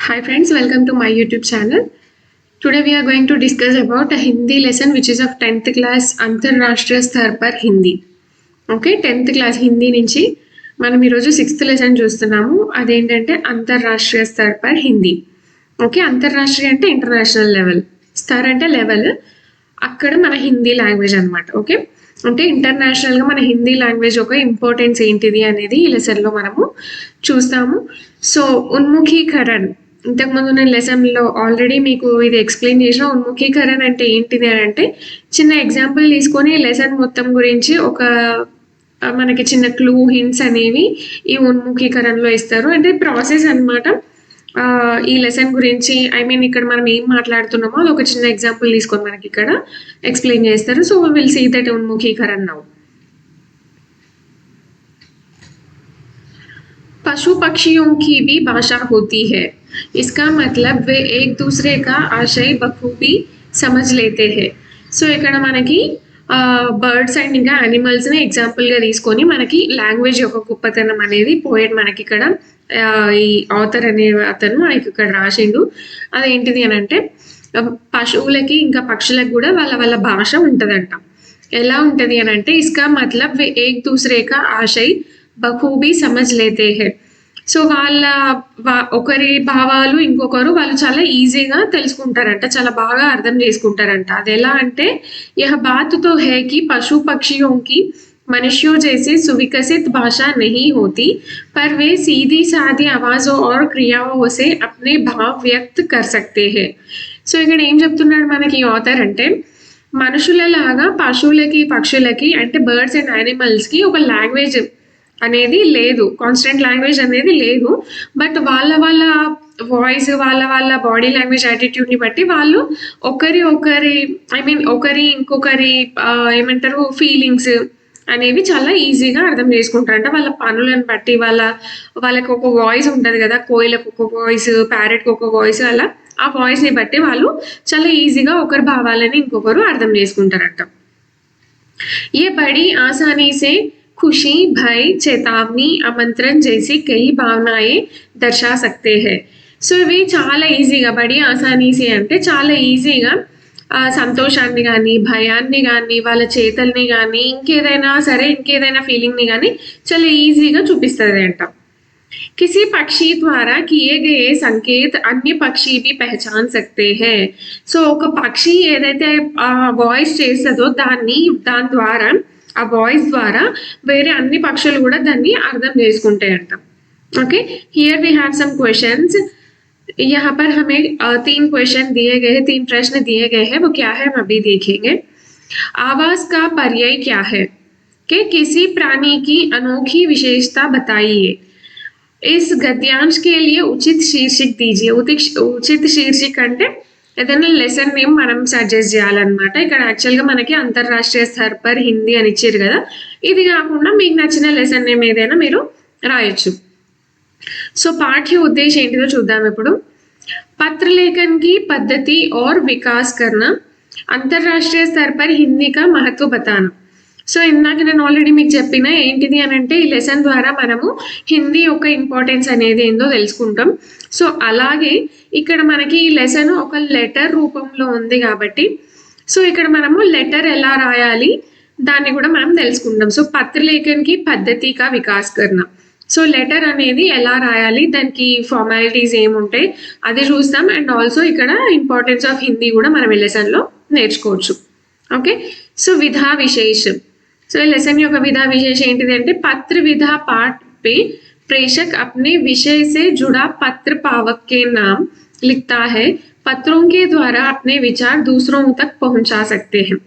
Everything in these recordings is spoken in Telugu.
Hi friends, welcome to my YouTube channel. Today we are going to discuss about a Hindi lesson which is of 10th class అంతర్రాష్ట్రీయ స్तर पर Hindi. Okay, 10th class Hindi నుంచి మనం ఈరోజు 6th లెసన్ చూస్తున్నాము. అదేంటంటే అంతర్రాష్ట్రీయ స్तर पर హిందీ. ఓకే, అంతర్రాష్ట్రీయ అంటే ఇంటర్నేషనల్ లెవెల్, స్తర్ అంటే లెవెల్, అక్కడ మన హిందీ లాంగ్వేజ్ అనమాట. ఓకే, అంటే ఇంటర్నేషనల్గా మన హిందీ లాంగ్వేజ్ ఒక ఇంపార్టెన్స్ ఏంటిది అనేది ఈ లెసన్లో మనము చూస్తాము. సో ఉన్ముఖీకరణ్, ఇంతకుముందు నేను లెసన్లో ఆల్రెడీ మీకు ఇది ఎక్స్ప్లెయిన్ చేసిన. ఉన్ముఖీకరణ అంటే ఏంటిది అని అంటే చిన్న ఎగ్జాంపుల్ తీసుకొని లెసన్ మొత్తం గురించి ఒక మనకి చిన్న క్లూ హింట్స్ అనేవి ఈ ఉన్ముఖీకరణలో ఇస్తారు. అంటే ప్రాసెస్ అనమాట. ఈ లెసన్ గురించి ఇక్కడ మనం ఏం మాట్లాడుతున్నామో అది ఒక చిన్న ఎగ్జాంపుల్ తీసుకొని మనకి ఇక్కడ ఎక్స్ప్లెయిన్ చేస్తారు. సో విల్ సీ దట్ ఉన్ముఖీకరణ నౌ. पशु पक्षियों की भी भाषा होती है. इसका मतलब वे एक दूसरे का आशय बखूबी समझ लेते हैं. సో ఇక్కడ మనకి బర్డ్స్ అండ్ ఇంకా యానిమల్స్ని ఎగ్జాంపుల్గా తీసుకొని మనకి లాంగ్వేజ్ యొక్క గొప్పతనం అనేది పోయెట్ మనకి ఇక్కడ ఈ ఆథర్ అనే అతను మనకి ఇక్కడ రాసిండు. అదేంటిది అని అంటే పశువులకి ఇంకా పక్షులకు కూడా వాళ్ళ వాళ్ళ భాష ఉంటుందంట. ఎలా ఉంటుంది అని అంటే ఇస్కా మతలబ్ వే ఏక్ దూసరే కా ఆశయ్ బఖూబీ సమజ్ లేతే హే. సో వాళ్ళ ఒకరి భావాలు ఇంకొకరు వాళ్ళు చాలా ఈజీగా తెలుసుకుంటారంట, చాలా బాగా అర్థం చేసుకుంటారంట. అది ఎలా అంటే యహ బాత్ తో హై కి పశు పక్షియోं की मनुष्यों जैसे सुविकसित भाषा नहीं होती, पर वे सीधी सादी आवाजों और क्रियाओं से अपने भाव व्यक्त कर सकते हैं. సో ఇక్కడ ఏం చెప్తున్నాడు మనకి ఆథర్ అంటే మనుషులలాగా పశువులకి పక్షులకి అంటే బర్డ్స్ అండ్ యానిమల్స్కి ఒక లాంగ్వేజ్ అనేది లేదు, కాన్స్టెంట్ లాంగ్వేజ్ అనేది లేదు. బట్ వాళ్ళ వాళ్ళ వాయిస్, వాళ్ళ వాళ్ళ బాడీ లాంగ్వేజ్ యాటిట్యూడ్ని బట్టి వాళ్ళు ఒకరి ఇంకొకరి ఏమంటారు ఫీలింగ్స్ అనేవి చాలా ఈజీగా అర్థం చేసుకుంటారంట. వాళ్ళ పనులను బట్టి వాళ్ళకి ఒక వాయిస్ ఉంటుంది కదా, కోయిలకు ఒక వాయిస్, ప్యారెట్కి ఒక వాయిస్, అలా ఆ వాయిస్ని బట్టి వాళ్ళు చాలా ఈజీగా ఒకరి భావాలని ఇంకొకరు అర్థం చేసుకుంటారంట. ఏ బడి ఆసానీ సే खुशी, भय, चेतावनी, आमंत्रण जैसी कई भावनाएं दर्शा सकते हैं. సో ఇవి చాలా ఈజీగా బడి ఆసానీసి అంటే చాలా ఈజీగా సంతోషాన్ని కానీ భయాన్ని కానీ వాళ్ళ చేతల్ని కానీ ఇంకేదైనా ఫీలింగ్ని కానీ చాలా ఈజీగా చూపిస్తుంది అంట. किसी पक्षी द्वारा किए गए संकेत अन्य पक्षी भी पहचान सकते हैं. సో ఒక పక్షి ఏదైతే వాయిస్ చేస్తుందో దాని ద్వారా ఆ వాయిస్ ద్వారా వేరే అన్ని పక్షులు కూడా దాన్ని అర్థం చేసుకుంటాయంట. Okay, here we have some questions. यहाँ पर हमें 3 क्वेश्चन दिए गए हैं, 3 प्रश्न दिए गए हैं. वो क्या है हम अभी देखेंगे. आवाज का पर्याय क्या है? कि किसी प्राणी की अनोखी विशेषता बताइए. इस गद्यांश के लिए उचित शीर्षक दीजिए. उचित शीर्षक అంటే ఏదైనా లెసన్ నేమ్ మనం సజెస్ట్ చేయాలన్నమాట. ఇక్కడ యాక్చువల్గా మనకి అంతర్రాష్ట్రీయ స్థర్ పర్ హిందీ అని ఇచ్చారు కదా, ఇది కాకుండా మీకు నచ్చిన లెసన్ నేమ్ ఏదైనా మీరు రాయొచ్చు. సో పాఠ్య ఉద్దేశం ఏంటిదో చూద్దాం ఇప్పుడు. పత్ర లేఖన్ కి పద్ధతి और विकास करना, अंतर्राष्ट्रीय स्तर पर हिंदी का महत्व बताना. సో ఇందాక నేను ఆల్రెడీ మీకు చెప్పిన ఏంటిది అని అంటే ఈ లెసన్ ద్వారా మనము హిందీ యొక్క ఇంపార్టెన్స్ అనేది ఏందో తెలుసుకుంటాం. సో అలాగే ఇక్కడ మనకి ఈ లెసన్ ఒక లెటర్ రూపంలో ఉంది కాబట్టి సో ఇక్కడ మనము లెటర్ ఎలా రాయాలి దాన్ని కూడా మనం తెలుసుకుంటాం. సో పత్రలేఖన్కి పద్ధతిగా వికాస్ కర్ణ. సో లెటర్ అనేది ఎలా రాయాలి, దానికి ఫార్మాలిటీస్ ఏముంటాయి అది చూస్తాం. అండ్ ఆల్సో ఇక్కడ ఇంపార్టెన్స్ ఆఫ్ హిందీ కూడా మనం ఈ లెసన్లో నేర్చుకోవచ్చు. ఓకే, సో విధా విశేషం. సో लेसन యొక్క विधा विशेष ఏంటిది అంటే पत्र विधा पाठ पे प्रेषक अपने विषय से जुड़ा पत्र पावक के नाम लिखता है. पत्रों के द्वारा अपने विचार दूसरों तक पहुंचा सकते हैं.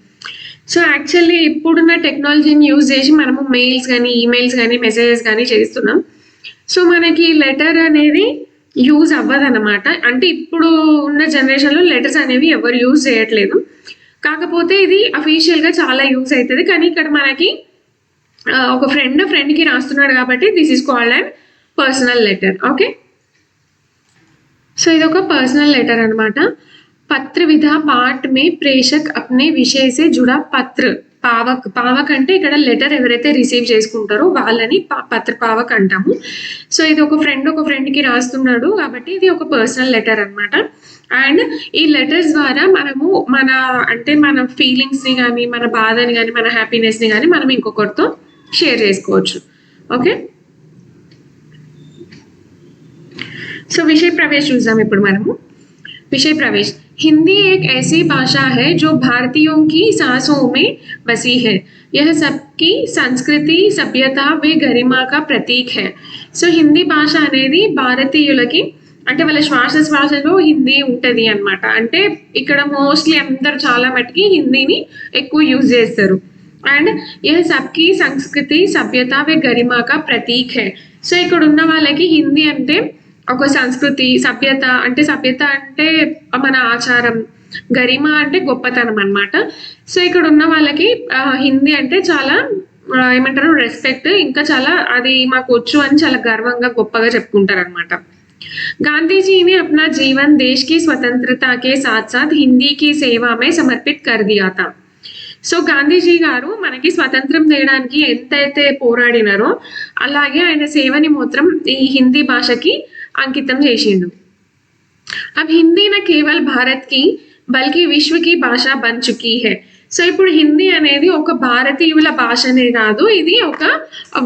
సో యాక్చువల్లీ ఇప్పుడున్న టెక్నాలజీని యూజ్ చేసి మనము మెయిల్స్ కానీ ఈమెయిల్స్ కానీ మెసేజెస్ కానీ చేస్తున్నాం. సో మనకి లెటర్ అనేది యూజ్ అవ్వదన్నమాట. అంటే ఇప్పుడు ఉన్న జనరేషన్లో లెటర్స్ అనేవి ఎవరు యూజ్ చేయట్లేదు, కాకపోతే ఇది అఫీషియల్గా చాలా యూజ్ అవుతుంది. కానీ ఇక్కడ మనకి ఒక ఫ్రెండ్కి రాస్తున్నాడు కాబట్టి this is called and personal letter. Okay, so ఇది ఒక పర్సనల్ లెటర్ అనమాట. పత్ర విధా పాఠ్ మే ప్రేషక్ అప్నే విషయ సే జుడా పత్ర పావక్ అంటే ఇక్కడ లెటర్ ఎవరైతే రిసీవ్ చేసుకుంటారో వాళ్ళని పత్ర పావక్ అంటాము. సో ఇది ఒక ఫ్రెండ్కి రాస్తున్నాడు కాబట్టి ఇది ఒక పర్సనల్ లెటర్ అన్నమాట. అండ్ ఈ లెటర్స్ ద్వారా మనము మన ఫీలింగ్స్ని కానీ, మన బాధని కానీ, మన హ్యాపీనెస్ని కానీ మనం ఇంకొకరితో షేర్ చేసుకోవచ్చు. ఓకే, సో విషయ ప్రవేశ్ చూద్దాం ఇప్పుడు మనము. विषय प्रवेश. हिंदी एक ऐसी भाषा है जो भारतीयों की सांसों में बसी है. यह सबकी संस्कृति, सभ्यता व गरिमा का प्रतीक है. సో హిందీ భాష అనేది భారతీయులకి అంటే వాళ్ళ శ్వాసలో హిందీ ఉంటుంది అనమాట. అంటే ఇక్కడ మోస్ట్లీ అందరు చాలా మటుకి హిందీని ఎక్కువ యూజ్ చేస్తారు. అండ్ యహ్ సబ్కి సంస్కృతి, సభ్యత వ गरिमा का प्रतीक है. సో ఇక్కడ ఉన్న వాళ్ళకి హిందీ అంటే ఒక సంస్కృతి, సభ్యత అంటే మన ఆచారం, గరిమ అంటే గొప్పతనం అన్నమాట. సో ఇక్కడ ఉన్న వాళ్ళకి హిందీ అంటే చాలా ఏమంటారు రెస్పెక్ట్, ఇంకా చాలా అది మాకు వచ్చు అని చాలా గర్వంగా గొప్పగా చెప్పుకుంటారు అనమాట. गांधी जी ने अपना जीवन देश की स्वतंत्रता के साथ साथ हिंदी की सेवा में समर्पित कर दिया था. సో గాంధీజీ గారు మనకి స్వతంత్రం తేయడానికి ఎంతైతే పోరాడినారో అలాగే ఆయన సేవని మాత్రం ఈ హిందీ భాషకి अंकितम చేసిండు. अब हिंदी न केवल भारत की बल्कि विश्व की भाषा बन चुकी है. సో ఇప్పుడు హిందీ అనేది ఒక భారతీయుల భాషనే కాదు, ఇది ఒక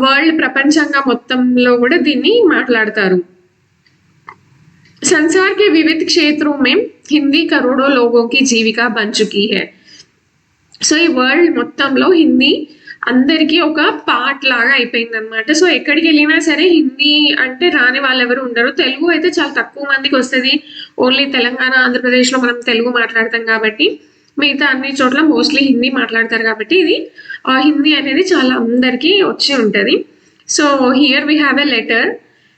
వరల్డ్ ప్రపంచంగా మొత్తంలో కూడా దీన్ని మాట్లాడతారు. संसार के विविध क्षेत्रों में हिंदी करोड़ों लोगों की जीविका बन चुकी है. సో ఈ వరల్డ్ మొత్తంలో హిందీ అందరికీ ఒక పార్ట్ లాగా అయిపోయింది అనమాట. సో ఎక్కడికి వెళ్ళినా సరే హిందీ అంటే రాని వాళ్ళు ఎవరు ఉండరు. తెలుగు అయితే చాలా తక్కువ మందికి వస్తుంది. ఓన్లీ తెలంగాణ, ఆంధ్రప్రదేశ్లో మనం తెలుగు మాట్లాడతాం కాబట్టి, మిగతా అన్ని చోట్ల మోస్ట్లీ హిందీ మాట్లాడతారు కాబట్టి ఇది హిందీ అనేది చాలా అందరికీ వచ్చి ఉంటుంది. So here we have a letter.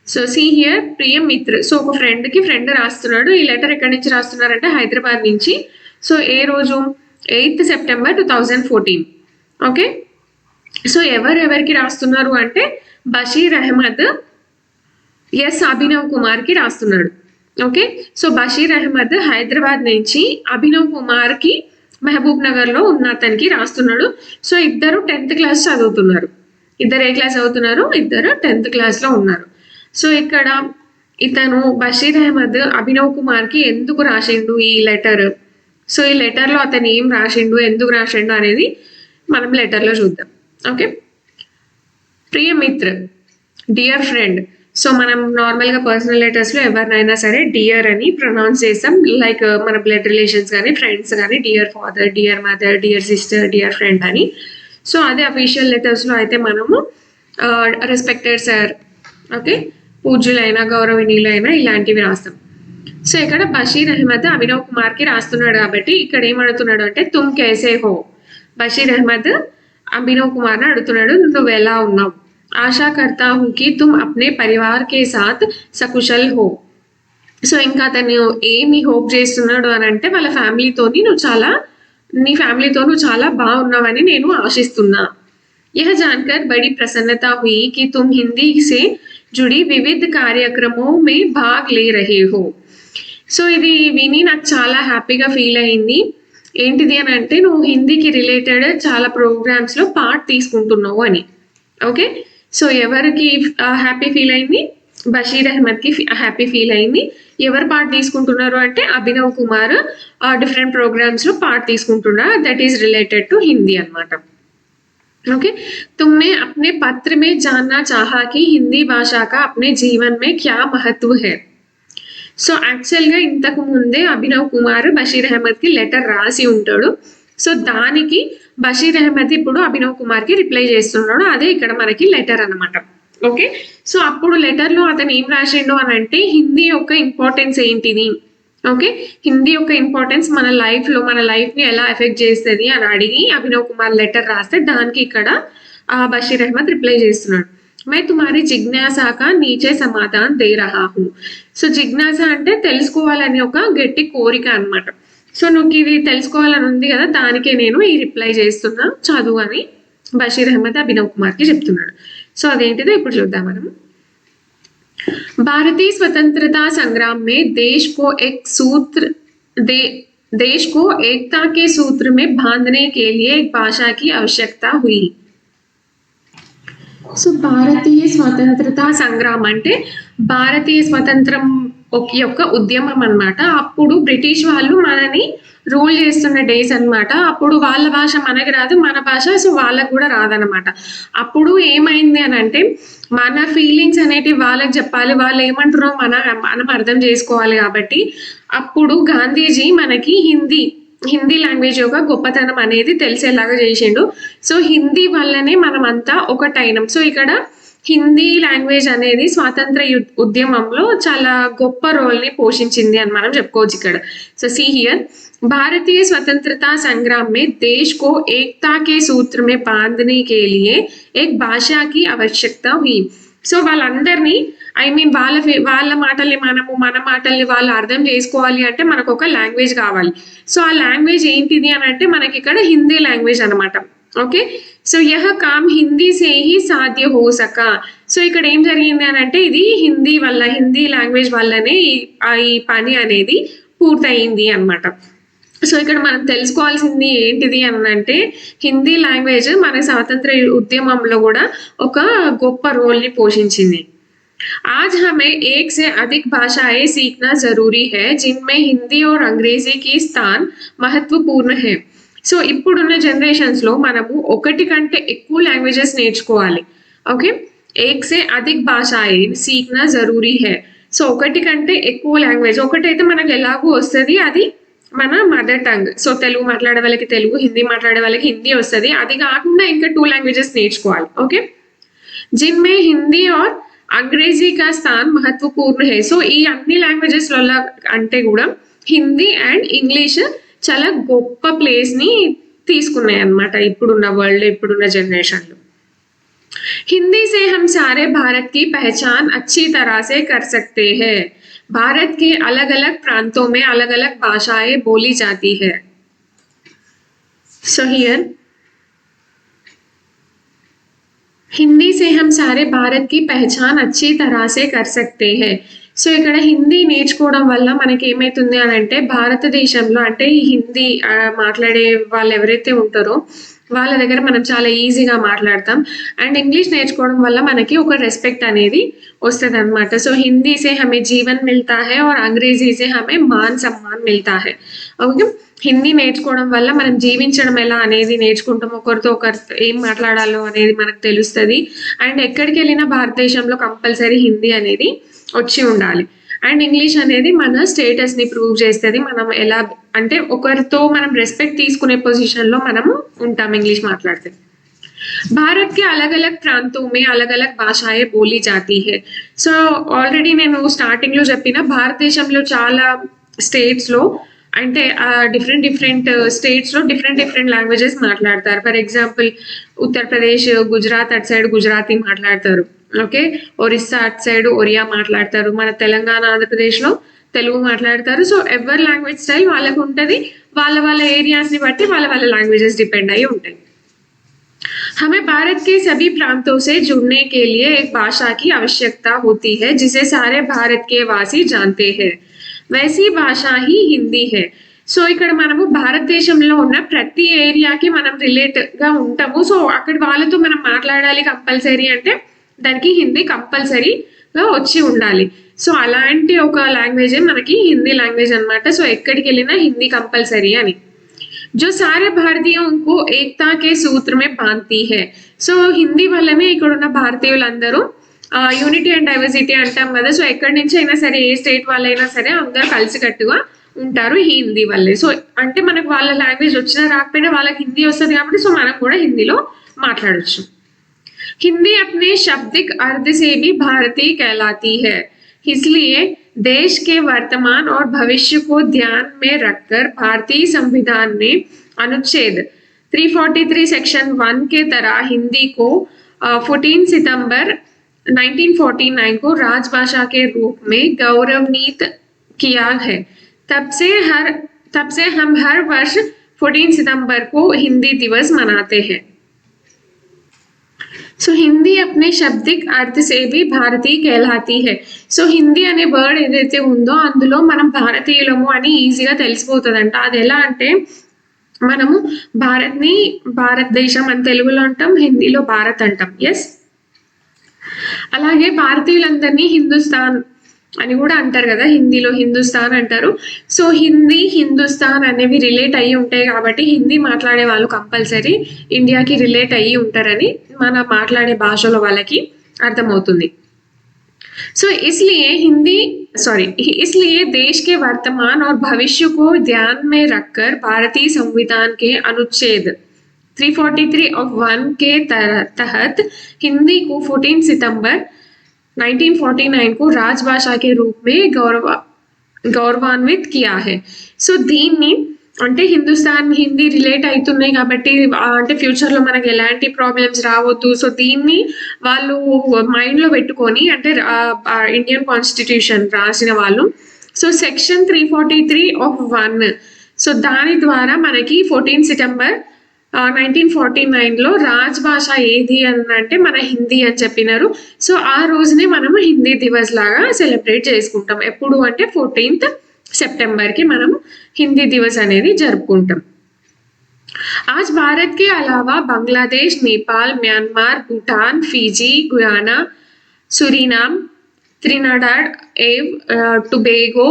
So see here ప్రియ మిత్ర. సో ఒక ఫ్రెండ్ రాస్తున్నాడు. ఈ లెటర్ ఎక్కడి నుంచి రాస్తున్నారంటే హైదరాబాద్ నుంచి. సో ఏ రోజు 8th September 2014. ఓకే, సో ఎవరెవరికి రాస్తున్నారు అంటే బషీర్ అహ్మద్ ఎస్ అభినవ్ కుమార్కి రాస్తున్నాడు. ఓకే, సో బషీర్ అహ్మద్ హైదరాబాద్ నుంచి అభినవ్ కుమార్కి మహబూబ్ నగర్లో ఉన్న అతనికి రాస్తున్నాడు. సో ఇద్దరు 10th క్లాస్ చదువుతున్నారు. ఇద్దరు ఏ క్లాస్ చదువుతున్నారు? ఇద్దరు 10th క్లాస్లో ఉన్నారు. సో ఇక్కడ ఇతను బషీర్ అహ్మద్ అభినవ్ కుమార్కి ఎందుకు రాసిండు ఈ లెటర్, సో ఈ లెటర్లో అతను ఏం రాసిండు, ఎందుకు రాసిండు అనేది మనం లెటర్లో చూద్దాం. ఓకే, ప్రియ మిత్ర, డియర్ ఫ్రెండ్. సో మనం నార్మల్గా పర్సనల్ లెటర్స్లో ఎవరినైనా సరే డియర్ అని ప్రొనౌన్స్ చేస్తాం. లైక్ మన బ్లడ్ రిలేషన్స్ కానీ, ఫ్రెండ్స్ కానీ dear father, dear mother, dear sister, dear friend అని. సో అదే అఫీషియల్ లెటర్స్లో అయితే మనము రెస్పెక్టెడ్ సార్, ఓకే, పూజ్యులైన, గౌరవనీయులైన ఇలాంటివి రాస్తాం. సో ఇక్కడ బషీర్ అహ్మద్ అభినవ్ కుమార్కి రాస్తున్నాడు కాబట్టి ఇక్కడ ఏమడుగుతున్నాడు అంటే తుమ్ కేసే హో. బషీర్ అహ్మద్ అభినవ్ కుమార్ని అడుగుతున్నాడు, నువ్వు ఎలా ఉన్నావు? ఆశా కర్తా హూ కి తుమ్ అప్నే పరివార్ కే సాత్ సకుశల్ హో. సో ఇంకా అతను ఏమి హోప్ చేస్తున్నాడు అని అంటే వాళ్ళ ఫ్యామిలీతోని నీ ఫ్యామిలీతో నువ్వు చాలా బాగున్నావని నేను ఆశిస్తున్నా. यह जानकर बड़ी प्रसन्नता हुई कि तुम हिंदी से जुड़ी विविध कार्यक्रमों में भाग ले रहे हो. సో ఇది విని నాకు చాలా హ్యాపీగా ఫీల్ అయింది. ఏంటిది అని అంటే నువ్వు హిందీకి రిలేటెడ్ చాలా ప్రోగ్రామ్స్లో పార్ట్ తీసుకుంటున్నావు అని. ఓకే, సో ఎవరికి హ్యాపీ ఫీల్ అయింది? బషీర్ అహ్మద్కి హ్యాపీ ఫీల్ అయింది. ఎవరు పార్ట్ తీసుకుంటున్నారు అంటే అభినవ్ కుమార్ డిఫరెంట్ ప్రోగ్రామ్స్లో పార్ట్ తీసుకుంటున్నా, that is related to Hindi అనమాట. ओके, तुमने अपने पत्र में जानना चाहा कि हिंदी भाषा का अपने जीवन में क्या महत्व है. సో యాక్చువల్గా ఇంతకు ముందే అభినవ్ కుమార్ బషీర్ అహ్మద్కి లెటర్ రాసి ఉంటాడు. సో దానికి బషీర్ అహ్మద్ ఇప్పుడు అభినవ్ కుమార్కి రిప్లై చేస్తున్నాడు. అదే ఇక్కడ మనకి లెటర్ అనమాట. ఓకే, సో అప్పుడు లెటర్లో అతను ఏం రాసిండు అని అంటే హిందీ యొక్క ఇంపార్టెన్స్ ఏంటిది, ఓకే, హిందీ యొక్క ఇంపార్టెన్స్ మన లైఫ్ని ఎలా ఎఫెక్ట్ చేస్తుంది అని అడిగి అభినవ్ కుమార్ లెటర్ రాస్తే దానికి ఇక్కడ బషీర్ అహ్మద్ రిప్లై చేస్తున్నాడు. मैं तुम्हारी जिज्ञासा का नीचे समाधान दे रहा हूँ. సో జిజ్ఞాస అంటే తెలుసుకోవాలని ఒక గట్టి కోరిక అనమాట. సో నువ్వు ఇది తెలుసుకోవాలని ఉంది కదా, దానికే నేను ఈ రిప్లై చేస్తున్నా, చదువు అని బషీర్ అహ్మద్ అభినవ్ కుమార్కి చెప్తున్నాడు. సో అదేంటిదో ఇప్పుడు చూద్దాం మనం. भारतीय स्वतंत्रता संग्राम में देश को एक देश को एकता के सूत्र में बांधने के लिए एक भाषा की आवश्यकता हुई. సో భారతీయ స్వతంత్రతా సంగ్రామం అంటే భారతీయ స్వతంత్రం యొక్క ఉద్యమం అన్నమాట. అప్పుడు బ్రిటిష్ వాళ్ళు మనని రూల్ చేస్తున్న డేస్ అన్నమాట. అప్పుడు వాళ్ళ భాష మనకి రాదు, మన భాష సో వాళ్ళకి కూడా రాదనమాట. అప్పుడు ఏమైంది అని అంటే మన ఫీలింగ్స్ అనేటివి వాళ్ళకి చెప్పాలి, వాళ్ళు ఏమంటారో మనం అర్థం చేసుకోవాలి. కాబట్టి అప్పుడు గాంధీజీ మనకి హిందీ లాంగ్వేజ్ యొక్క గొప్పతనం అనేది తెలిసేలాగా చేసిండు. సో హిందీ వల్లనే మనమంతా ఒకటైనం. సో ఇక్కడ హిందీ లాంగ్వేజ్ అనేది స్వాతంత్ర ఉద్యమంలో చాలా గొప్ప రోల్ ని పోషించింది అని మనం చెప్పుకోవచ్చు ఇక్కడ. సో सी हियर भारतीय स्वतंत्रता संग्राम में देश को एकता के सूत्र में बांधने के लिए एक भाषा की आवश्यकता हुई. సో వాళ్ళందరినీ వాళ్ళ మాటల్ని మన మాటల్ని వాళ్ళు అర్థం చేసుకోవాలి అంటే మనకు ఒక లాంగ్వేజ్ కావాలి. సో ఆ లాంగ్వేజ్ ఏంటిది అని అంటే మనకి ఇక్కడ హిందీ లాంగ్వేజ్ అనమాట. ఓకే, సో యహ కామ్ హిందీ సే హీ సాధ్య హో సకా. సో ఇక్కడ ఏం జరిగింది అని అంటే ఇది హిందీ లాంగ్వేజ్ వల్లనే ఈ పని అనేది పూర్తయింది అనమాట. సో ఇక్కడ మనం తెలుసుకోవాల్సింది ఏంటిది అని అంటే హిందీ లాంగ్వేజ్ మన స్వాతంత్ర ఉద్యమంలో కూడా ఒక గొప్ప రోల్ ని పోషించింది. आज हमें एक से अधिक भाषाएं सीखना जरूरी है जिनमें हिंदी और अंग्रेजी की स्थान महत्वपूर्ण है. సో ఇప్పుడున్న జనరేషన్స్ లో మనము ఒకటి కంటే ఎక్కువ లాంగ్వేజెస్ నేర్చుకోవాలి. ఓకే, ఏక్ సే అధిక్ భాషాయే సీఖ్నా జరూరీ హై. సో ఒకటి కంటే ఎక్కువ లాంగ్వేజ్, ఒకటైతే మనకు ఎలాగూ వస్తుంది, అది మన మదర్ టంగ్. సో తెలుగు మాట్లాడే వాళ్ళకి తెలుగు, హిందీ మాట్లాడే వాళ్ళకి హిందీ వస్తుంది. అది కాకుండా ఇంకా 2 లాంగ్వేజెస్ నేర్చుకోవాలి. ఓకే, జిన్మే హిందీ और అంగ్రేజీ కా స్థాన్ మహత్వపూర్ణ హై. సో ఈ అన్ని లాంగ్వేజెస్ వల్ల అంటే కూడా హిందీ అండ్ ఇంగ్లీష్ చాలా గొప్ప ప్లేస్ ని తీసుకున్నాయి అన్నమాట ఇప్పుడున్న వరల్డ్, ఇప్పుడున్న జనరేషన్ లో. हिंदी से हम सारे भारत की पहचान अच्छी तरह से कर सकते हैं. भारत के अलग अलग प्रांतों में अलग अलग भाषाएं बोली जाती है. So here हिंदी से हम सारे भारत की पहचान अच्छी तरह से कर सकते हैं. సో ఇక్కడ హిందీ నేర్చుకోవడం వల్ల మనకి ఏమైతుంది అని అంటే భారతదేశంలో అంటే ఈ హిందీ మాట్లాడే వాళ్ళు ఎవరైతే ఉంటారో వాళ్ళ దగ్గర మనం చాలా ఈజీగా మాట్లాడతాం. అండ్ ఇంగ్లీష్ నేర్చుకోవడం వల్ల మనకి ఒక రెస్పెక్ట్ అనేది వస్తుంది అనమాట. సో హిందీ సే హమే జీవన్ మిల్తా హై और అంగ్రేజీ సే హమే మాన్ సమ్మాన్ మిల్తా హై. ఓకే, హిందీ నేర్చుకోవడం వల్ల మనం జీవించడం ఎలా అనేది నేర్చుకుంటాం, ఒకరితో ఒకరు ఏం మాట్లాడాలో అనేది మనకు తెలుస్తుంది. అండ్ ఎక్కడికి వెళ్ళినా భారతదేశంలో కంపల్సరీ హిందీ అనేది వచ్చి ఉండాలి. అండ్ ఇంగ్లీష్ అనేది మన స్టేటస్ ని ప్రూవ్ చేస్తుంది. మనం ఎలా అంటే ఒకరితో మనం రెస్పెక్ట్ తీసుకునే పొజిషన్ లో మనము ఉంటాం ఇంగ్లీష్ మాట్లాడితే. భారత్ కి అలగ్ అలగ్ ప్రాంతో మే అలగ్ అలగ్ భాషాయే బోలీ జాతీ హై. సో ఆల్రెడీ నేను స్టార్టింగ్ లో చెప్పిన భారతదేశంలో చాలా స్టేట్స్ లో అంటే డిఫరెంట్ స్టేట్స్ లో డిఫరెంట్ లాంగ్వేజెస్ మాట్లాడతారు. ఫర్ ఎగ్జాంపుల్ ఉత్తరప్రదేశ్, గుజరాత్ అటు సైడ్ గుజరాతీ మాట్లాడతారు. ఓకే, ఒరిస్సా అటు సైడ్ ఒరియా మాట్లాడతారు. మన తెలంగాణ, ఆంధ్రప్రదేశ్ లో తెలుగు మాట్లాడతారు. సో ఎవరి లాంగ్వేజ్ స్టైల్ వాళ్ళకు ఉంటుంది. వాళ్ళ ఏరియాస్ ని బట్టి వాళ్ళ లాంగ్వేజెస్ డిపెండ్ అయ్యి ఉంటాయి. हमें भारत के सभी प्रांतों से जुड़ने के लिए एक भाषा की आवश्यकता होती है जिसे सारे भारत के वासी जानते हैं. वैसी भाषा ही हिंदी है. సో ఇక్కడ మనము భారతదేశంలో ఉన్న ప్రతి ఏరియాకి మనం రిలేట్ గా ఉంటాము. సో అక్కడ వాళ్ళతో మనం మాట్లాడాలి కంపల్సరీ అంటే దానికి హిందీ కంపల్సరీగా వచ్చి ఉండాలి. సో అలాంటి ఒక లాంగ్వేజ్ మనకి హిందీ లాంగ్వేజ్ అనమాట. సో ఎక్కడికి వెళ్ళినా హిందీ కంపల్సరీ అని. जो सारे भारतीयों को एकता के सूत्र में बांधती है. సో హిందీ వల్లనే ఇక్కడ ఉన్న భారతీయులందరూ యూనిటీ అండ్ డైవర్సిటీ అంటాం కదా. సో ఎక్కడి నుంచి అయినా సరే, ఏ స్టేట్ వాళ్ళైనా సరే అందరూ కలిసికట్టుగా ఉంటారు ఈ హిందీ వల్లే. సో అంటే మనకు వాళ్ళ లాంగ్వేజ్ వచ్చినా రాకపోయినా వాళ్ళకి హిందీ వస్తుంది కాబట్టి సో మనం కూడా హిందీలో మాట్లాడొచ్చు. हिंदी अपने शाब्दिक अर्थ से भी भारतीय कहलाती है. इसलिए देश के वर्तमान और भविष्य को ध्यान में रखकर भारतीय संविधान ने अनुच्छेद 343 सेक्शन 1 के तरह हिंदी को 14 सितंबर 1949 को राजभाषा के रूप में गौरवान्वित किया है. तब से हम हर वर्ष 14 सितंबर को हिंदी दिवस मनाते हैं. సో హిందీ అప్నే శబ్దిక్ అర్థ్ సే భీ భారతీయ कहलाती है. సో హిందీ అనే వర్డ్ ఏదైతే ఉందో అందులో మనం భారతీయులము అని ఈజీగా తెలిసిపోతుందంట. అది ఎలా అంటే మనము భారతదేశం అని తెలుగులో అంటాం, హిందీలో భారత్ అంటాం. ఎస్. అలాగే భారతీయులందరినీ హిందుస్థాన్ అని కూడా అంటారు కదా, హిందీలో హిందుస్థాన్ అంటారు. సో హిందీ హిందుస్థాన్ అనేవి రిలేట్ అయ్యి ఉంటాయి కాబట్టి హిందీ మాట్లాడే వాళ్ళు కంపల్సరీ ఇండియాకి రిలేట్ అయ్యి ఉంటారని మన మాట్లాడే భాషలో వాళ్ళకి అర్థమవుతుంది. सो इसलिए इसलिए देश के वर्तमान और भविष्य को ध्यान में रखकर भारतीय संविधान के अनुच्छेद 343 ऑफ 1 के तहत हिंदी को 14 सितंबर 1949 को राजभाषा के रूप में गौरवान्वित किया है. సో దీన్ని అంటే హిందుస్థాన్ హిందీ రిలేట్ అవుతున్నాయి కాబట్టి అంటే ఫ్యూచర్లో మనకి ఎలాంటి ప్రాబ్లమ్స్ రావద్దు. సో దీన్ని వాళ్ళు మైండ్లో పెట్టుకొని అంటే ఇండియన్ కాన్స్టిట్యూషన్ రాసిన వాళ్ళు సో సెక్షన్ 343 ఆఫ్ 1 సో దాని ద్వారా మనకి 14 సెప్టెంబర్ 1949లో రాజ్భాష ఏది అని అంటే మన హిందీ అని చెప్పినారు. సో ఆ రోజునే మనము హిందీ దివస్ లాగా సెలబ్రేట్ చేసుకుంటాం. ఎప్పుడు అంటే 14 సెప్టెంబర్కి మనం हिंदी दिवस అనేది జరుపుకుంటాం. आज भारत के अलावा Bangladesh, Nepal, Myanmar, Bhutan, Fiji, Guyana, Suriname, Trinidad एवं टोबैगो,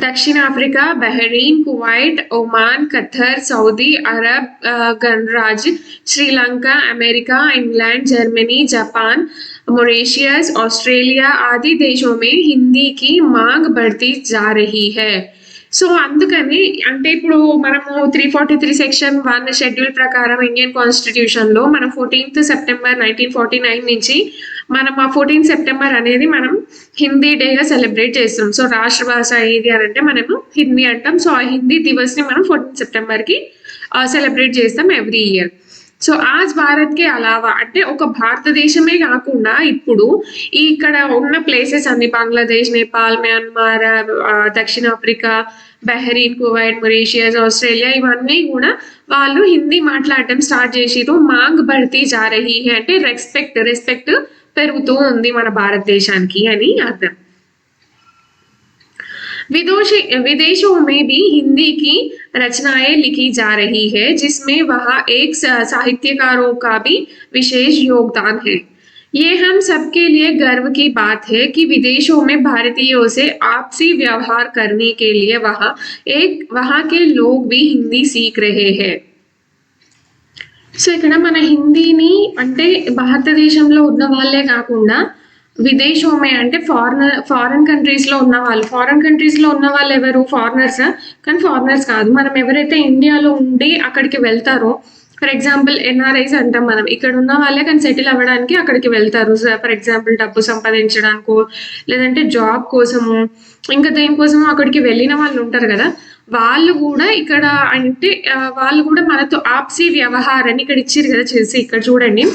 दक्षिण Africa, Bahrain, Kuwait, Oman, Qatar, Saudi Arab गणराज्य, Sri Lanka, America, England, Germany, Japan, Mauritius, Australia आदि देशों में हिंदी की मांग बढ़ती जा रही है. సో అందుకని అంటే ఇప్పుడు మనము 343 సెక్షన్ 1 షెడ్యూల్ ప్రకారం ఇండియన్ కాన్స్టిట్యూషన్లో మనం 14 సెప్టెంబర్ 1949 నుంచి మనం ఆ 14 సెప్టెంబర్ అనేది మనం హిందీ డేగా సెలబ్రేట్ చేస్తాం. సో రాష్ట్ర భాష ఏది అని అంటే మనము హిందీ అంటాం. సో ఆ హిందీ దివస్ని మనం 14 సెప్టెంబర్కి సెలబ్రేట్ చేస్తాం ఎవ్రీ ఇయర్. సో ఆజ్ భారత్కే అలావా అంటే ఒక భారతదేశమే కాకుండా ఇప్పుడు ఇక్కడ ఉన్న ప్లేసెస్ అన్ని బంగ్లాదేశ్, నేపాల్, మ్యాన్మార్, దక్షిణాఫ్రికా, బహరీన్, కువైట్, మొరీషియస్, ఆస్ట్రేలియా ఇవన్నీ కూడా వాళ్ళు హిందీ మాట్లాడటం స్టార్ట్ చేసిరు. మాంగ్ బఢతీ జా రహీ హై అంటే రెస్పెక్ట్ పెరుగుతూ ఉంది మన భారతదేశానికి అని అర్థం. विदेशों में भी हिंदी की रचनाएं लिखी जा रही है जिसमें वहाँ एक साहित्यकारों का भी विशेष योगदान है. ये हम सबके लिए गर्व की बात है कि विदेशों में भारतीयों से आपसी व्यवहार करने के लिए वहाँ के लोग भी हिंदी सीख रहे हैं. సో ఇక్కడ మన హిందీని అంటే భారతదేశంలో ఉన్న వాళ్ళే కాకుండా విదేశోమే అంటే ఫారెన్ కంట్రీస్లో ఉన్న వాళ్ళు ఎవరు ఫారినర్స్, కానీ ఫారినర్స్ కాదు. మనం ఎవరైతే ఇండియాలో ఉండి అక్కడికి వెళ్తారో ఫర్ ఎగ్జాంపుల్ ఎన్ఆర్ఐస్ అంటాం మనం, ఇక్కడ ఉన్న వాళ్ళే కానీ సెటిల్ అవ్వడానికి అక్కడికి వెళ్తారు. ఫర్ ఎగ్జాంపుల్ డబ్బు సంపాదించడానికో లేదంటే జాబ్ కోసము ఇంకా దేనికోసమో అక్కడికి వెళ్ళిన వాళ్ళు ఉంటారు కదా, వాళ్ళు కూడా ఇక్కడ అంటే వాళ్ళు కూడా మనతో ఆప్సీ వ్యవహారాన్ని ఇక్కడ ఇచ్చారు కదా చేసి. ఇక్కడ చూడండి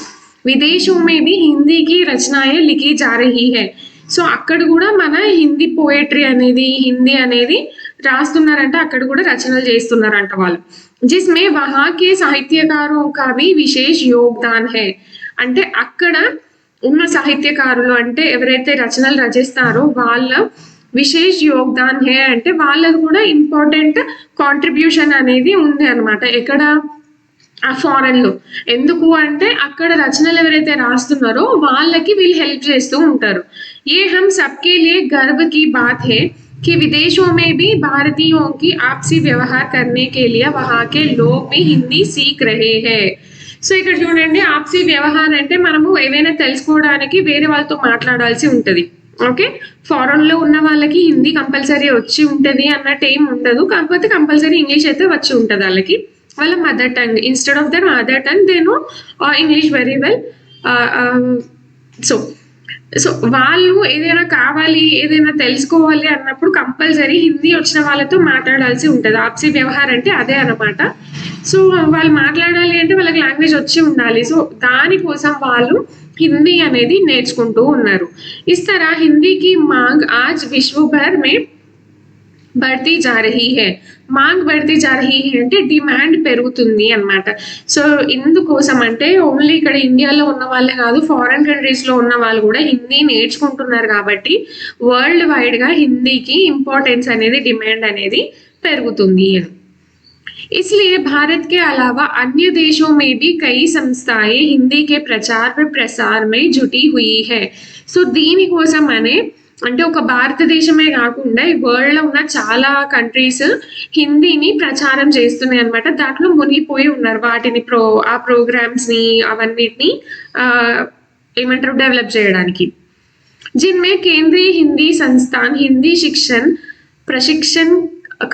విదేశం మే భీ హిందీకి రచనాయే లిఖీ జా రహీ హై. సో అక్కడ కూడా మన హిందీ పోయట్రీ అనేది హిందీ అనేది రాస్తున్నారంట, అక్కడ కూడా రచనలు చేస్తున్నారంట వాళ్ళు. జిస్మే వహాకే సాహిత్యకారో కా భీ విశేష్ యోగదాన్ హై అంటే అక్కడ ఉన్న సాహిత్యకారులు అంటే ఎవరైతే రచనలు రచిస్తారో వాళ్ళ విశేష్ యోగదాన్ హే అంటే వాళ్ళది కూడా ఇంపార్టెంట్ కాంట్రిబ్యూషన్ అనేది ఉంది అనమాట. ఎక్కడ ఆ ఫారెన్లో ఎందుకు అంటే అక్కడ రచనలు ఎవరైతే రాస్తున్నారో వాళ్ళకి వీళ్ళు హెల్ప్ చేస్తూ ఉంటారు. ये हम सबके लिए गर्व की बात है कि विदेशों में भी भारतीयों की आपसी व्यवहार करने के लिए वहाँ के लोग भी हिंदी सीख रहे हैं. సో ఇక్కడ చూడండి ఆప్సీ వ్యవహారం అంటే మనము ఏవైనా తెలుసుకోవడానికి వేరే వాళ్ళతో మాట్లాడాల్సి ఉంటుంది. ఓకే, ఫారెన్లో ఉన్న వాళ్ళకి హిందీ కంపల్సరీ వచ్చి ఉంటుంది అన్నట్టు ఏం ఉండదు, కాకపోతే కంపల్సరీ ఇంగ్లీష్ అయితే వచ్చి ఉంటుంది వాళ్ళకి, వాళ్ళ mother tongue. Instead of their mother tongue they know English very well. So వాళ్ళు ఏదైనా కావాలి ఏదైనా తెలుసుకోవాలి అన్నప్పుడు కంపల్సరీ హిందీ వచ్చిన వాళ్ళతో మాట్లాడాల్సి ఉంటుంది. ఆప్సీ వ్యవహారం అంటే అదే అనమాట. సో వాళ్ళు మాట్లాడాలి అంటే వాళ్ళకి లాంగ్వేజ్ వచ్చి ఉండాలి. సో దానికోసం వాళ్ళు హిందీ అనేది నేర్చుకుంటూ ఉన్నారు. इस तरह हिंदी की मांग आज विश्व भर में बढ़ती जा रही है. మాంగ్ बढ़ती जा रही है అంటే డిమాండ్ పెరుగుతుంది అన్నమాట. సో ఇందుకోసం అంటే ఓన్లీ ఇక్కడ ఇండియాలో ఉన్న వాళ్ళే కాదు, ఫారెన్ కంట్రీస్‌లో ఉన్న వాళ్ళు కూడా హిందీ నేర్చుకుంటున్నారు కాబట్టి వరల్డ్ వైడ్‌గా హిందీకి ఇంపార్టెన్స్ అనేది, డిమాండ్ అనేది పెరుగుతుంది అని. इसलिए भारत के अलावा अन्य देशों में भी कई संस्थाएं हिंदी के प्रचार व प्रसार में जुटी हुई है. సో దీనికోసం అనే అంటే ఒక భారతదేశమే కాకుండా ఈ వరల్డ్‌లో ఉన్న చాలా కంట్రీస్ హిందీని ప్రచారం చేస్తున్నాయి అన్నమాట. దాంట్లో మునిగిపోయి ఉన్నారు. వాటిని ఆ ప్రోగ్రామ్స్‌ని అవన్నిటిని ఏమంటారు డెవలప్ చేయడానికి. जिनमें केंद्रीय हिंदी संस्थान हिंदी शिक्षण प्रशिक्षण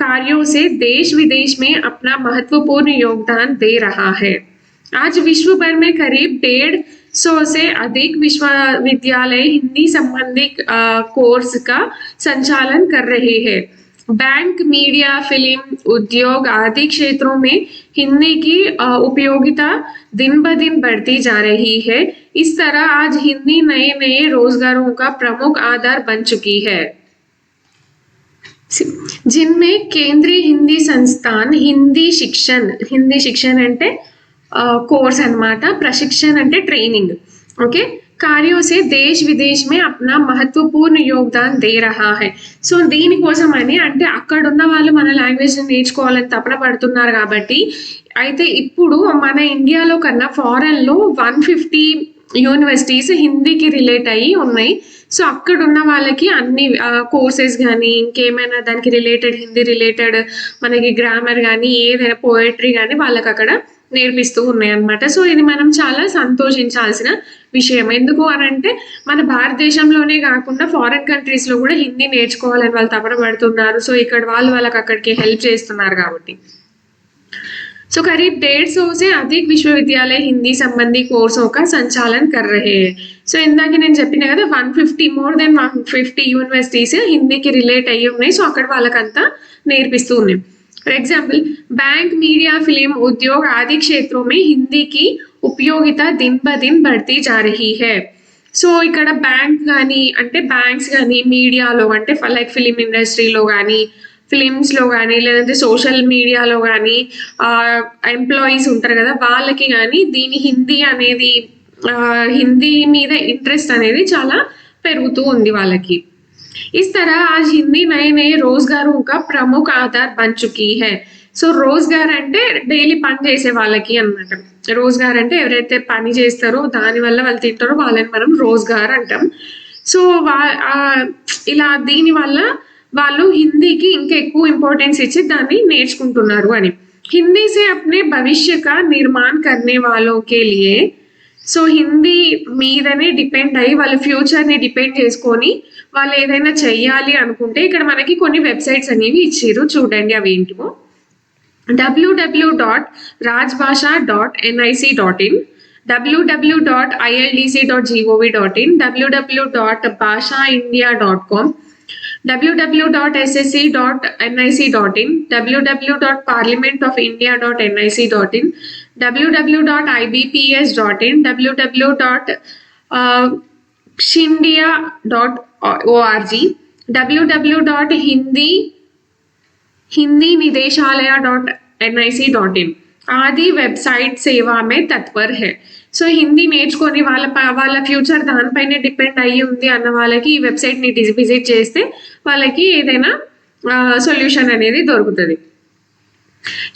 कार्यों से देश विदेश में अपना महत्वपूर्ण योगदान दे रहा है. आज विश्व भर में करीब 150 से अधिक विश्वविद्यालय हिंदी संबंधी कोर्स का संचालन कर रहे हैं. बैंक, मीडिया, फिल्म, उद्योग आदि क्षेत्रों में हिंदी की उपयोगिता दिन ब दिन बढ़ती जा रही है. इस तरह आज हिंदी नए नए रोजगारों का प्रमुख आधार बन चुकी है. जिनमें केंद्रीय हिंदी संस्थान हिंदी शिक्षण అంటే కోర్స్ అన్నమాట, ప్రశిక్షణ అంటే ట్రైనింగ్, ఓకే, कार्यों से देश विदेश में अपना महत्वपूर्ण योगदान दे रहा है. సో దీనికోసం అని అంటే అక్కడ ఉన్న వాళ్ళు మన లాంగ్వేజ్ నేర్చుకోవాలని తపన పడుతున్నారు కాబట్టి, అయితే ఇప్పుడు మన ఇండియాలో కన్నా ఫారెన్ లో 150 యూనివర్సిటీస్ హిందీకి రిలేట్ అయ్యి ఉన్నాయి. సో అక్కడ ఉన్న వాళ్ళకి అన్ని కోర్సెస్ కానీ ఇంకేమైనా దానికి రిలేటెడ్ హిందీ రిలేటెడ్ మనకి గ్రామర్ కానీ ఏదైనా పోయట్రీ కానీ వాళ్ళకి అక్కడ నేర్పిస్తూ ఉన్నాయి అన్నమాట. సో ఇది మనం చాలా సంతోషించాల్సిన విషయం. ఎందుకు అని అంటే మన భారతదేశంలోనే కాకుండా ఫారెన్ కంట్రీస్ లో కూడా హిందీ నేర్చుకోవాలని వాళ్ళు తపన పడుతున్నారు. సో ఇక్కడ వాళ్ళకి అక్కడికి హెల్ప్ చేస్తున్నారు కాబట్టి. సో करीब 150 से अधिक विश्वविद्यालय हिंदी संबंधी कोर्सों का संचालन कर रहे हैं. సో ఇందాక నేను చెప్పిన కదా 150 మోర్ దెన్ 150 యూనివర్సిటీస్ హిందీకి రిలేట్ అయ్యి ఉన్నాయి. సో అక్కడ వాళ్ళకంతా నేర్పిస్తూ ఉన్నాయి. For example bank, media, film, उद्योग आदि क्षेत्रों में हिंदी की उपयोगिता दिन ब दिन बढ़ती जा रही है. సో ఇక్కడ బ్యాంక్ కానీ అంటే బ్యాంక్స్ కానీ మీడియాలో అంటే లైక్ ఫిలిం ఇండస్ట్రీలో కానీ ఫిలిమ్స్లో కానీ లేదంటే సోషల్ మీడియాలో కానీ ఎంప్లాయీస్ ఉంటారు కదా వాళ్ళకి కానీ దీని హిందీ అనేది హిందీ మీద ఇంట్రెస్ట్ అనేది చాలా పెరుగుతూ ఉంది వాళ్ళకి. इस तरह आज हिंदी नए नए रोजगारों का प्रमुख आधार बन चुकी है. సో రోజ్గార్ అంటే డైలీ పని చేసే వాళ్ళకి అన్నమాట. రోజ్గార్ అంటే ఎవరైతే పని చేస్తారో దాని వల్ల వాళ్ళు తింటారో వాళ్ళని మనం రోజ్గార్ అంటాం. సో ఇలా దీని వల్ల వాళ్ళు హిందీకి ఇంకా ఎక్కువ ఇంపార్టెన్స్ ఇచ్చి దాన్ని నేర్చుకుంటున్నారు అని. హిందీ से अपने भविष्य का निर्माण करने वालों के लिए సో హిందీ మీదనే డిపెండ్ అయ్యి వాళ్ళ ఫ్యూచర్ని డిపెండ్ చేసుకొని వాళ్ళు ఏదైనా చెయ్యాలి అనుకుంటే ఇక్కడ మనకి కొన్ని వెబ్సైట్స్ అనేవి ఇచ్చారు, చూడండి అవి ఏంటివో. www.rajbhasha.nic.in, www.ildc.gov.in, www.bhashaindia.com, www.ssc.nic.in, www.parliamentofindia.nic.in, www.ibps.in, www.shindia.org, www.hindinideशालय.nic.in आदि वेबसाइट सेवा में तत्पर है. సో హిందీ నేర్చుకొని వాళ్ళ ఫ్యూచర్ దానిపైనే డిపెండ్ అయ్యి ఉంది అన్న వాళ్ళకి ఈ వెబ్సైట్ని విజిట్ చేస్తే వాళ్ళకి ఏదైనా సొల్యూషన్ అనేది దొరుకుతుంది.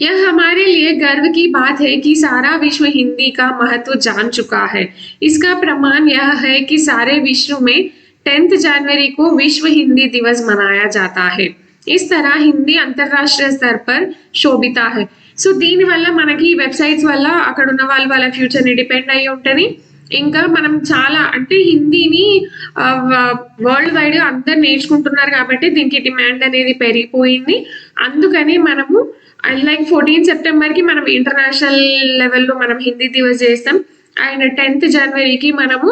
यह हमारे लिए गर्व की बात है कि सारा विश्व हिंदी का महत्व जान चुका है. इसका प्रमाण यह है कि सारे विश्व में 10 जनवरी को विश्व हिंदी दिवस मनाया जाता है. इस तरह हिंदी अंतरराष्ट्रीय स्तर पर शोभिता है. సో దీని వల్ల మనకి వెబ్సైట్స్ వల్ల అక్కడ ఉన్న వాళ్ళ ఫ్యూచర్ని డిపెండ్ అయ్యి ఉంటుంది. ఇంకా మనం చాలా అంటే హిందీని వరల్డ్ వైడ్ అందరు నేర్చుకుంటున్నారు కాబట్టి దీనికి డిమాండ్ అనేది పెరిగిపోయింది. అందుకని మనము లైక్ 14 సెప్టెంబర్కి మనం ఇంటర్నేషనల్ లెవెల్లో మనం హిందీ దివస్ చేస్తాం. అండ్ 10th జనవరికి మనము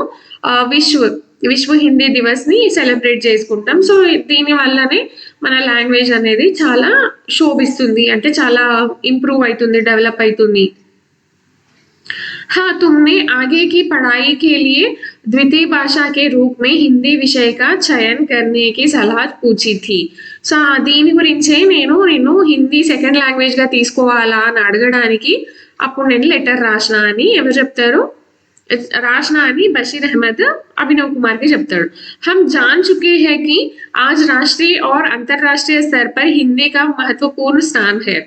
విశ్వ హిందీ దివస్ని సెలబ్రేట్ చేసుకుంటాం. సో దీని వల్లనే మన లాంగ్వేజ్ అనేది చాలా శోభిస్తుంది, అంటే చాలా ఇంప్రూవ్ అవుతుంది, డెవలప్ అవుతుంది. हाँ, तुमने आगे की पढ़ाई के लिए द्वितीय भाषा के रूप में हिंदी विषय का चयन करने की सलाह पूछी थी. సో, దీని గురించే నిన్ను హిందీ సెకండ్ లాంగ్వేజ్‌గా తీసుకోవాలా అని అడగడానికి అప్పుడు నేను లెటర్ రాసినా అని ఎవరు చెప్తారు? राशना అని बशीर अहमद अभिनव कुमार के చెప్తాడు. हम जान चुके हैं कि आज राष्ट्रीय और अंतर्राष्ट्रीय स्तर पर हिंदी का महत्वपूर्ण स्थान है.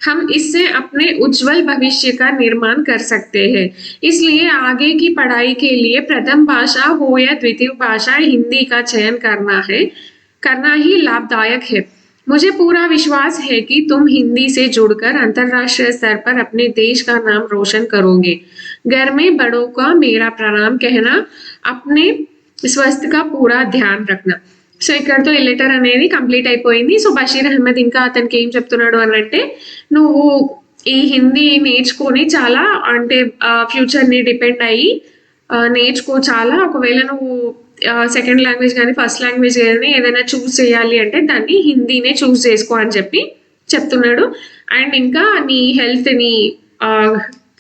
हम इससे अपने उज्जवल भविष्य का निर्माण कर सकते हैं. इसलिए आगे की पढ़ाई के लिए प्रथम भाषा हो या द्वितीय भाषा हिंदी का चयन करना ही लाभदायक है. मुझे पूरा विश्वास है कि तुम हिंदी से जुड़कर अंतर्राष्ट्रीय स्तर पर अपने देश का नाम रोशन करोगे. घर में बड़ों का मेरा प्रणाम कहना, अपने స్వస్థ్ కా పూరా ధ్యాన్ రఖనా. సో ఇక్కడతో ఈ లెటర్ అనేది కంప్లీట్ అయిపోయింది. సో బషీర్ అహ్మద్ ఇంకా అతనికి ఏం చెప్తున్నాడు అని అంటే, నువ్వు ఈ హిందీ నేర్చుకొని చాలా అంటే ఫ్యూచర్ ని డిపెండ్ అయ్యి నేర్చుకో చాలా. ఒకవేళ నువ్వు సెకండ్ లాంగ్వేజ్ కానీ ఫస్ట్ లాంగ్వేజ్ కానీ ఏదైనా చూస్ చేయాలి అంటే దాన్ని హిందీనే చూస్ చేసుకో అని చెప్తున్నాడు. అండ్ ఇంకా నీ హెల్త్ ని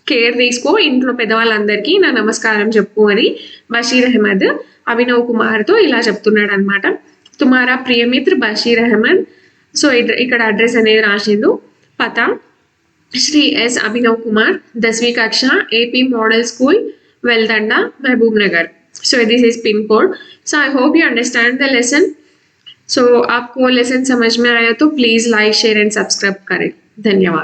కేర్ తీసుకో, ఇంట్లో పెద్దవాళ్ళందరికీ నా నమస్కారం చెప్పు అని బషీర్ అహ్మద్ అభినవ్ కుమార్ తో ఇలా చెప్తున్నాడు అనమాట. తుమారా ప్రియమిత్ర బషీర్ అహ్మద్. సో ఇక్కడ అడ్రస్ అనేది రాసిండు. పతా శ్రీ ఎస్ అభినవ్ కుమార్, 10वीं कक्षा, AP model school, वेलदंडा, Mehboob Nagar. So this is pin code. So I hope you understand the lesson. So आपको लेसन समझ में आया तो please like, share and subscribe करें. धन्यवाद.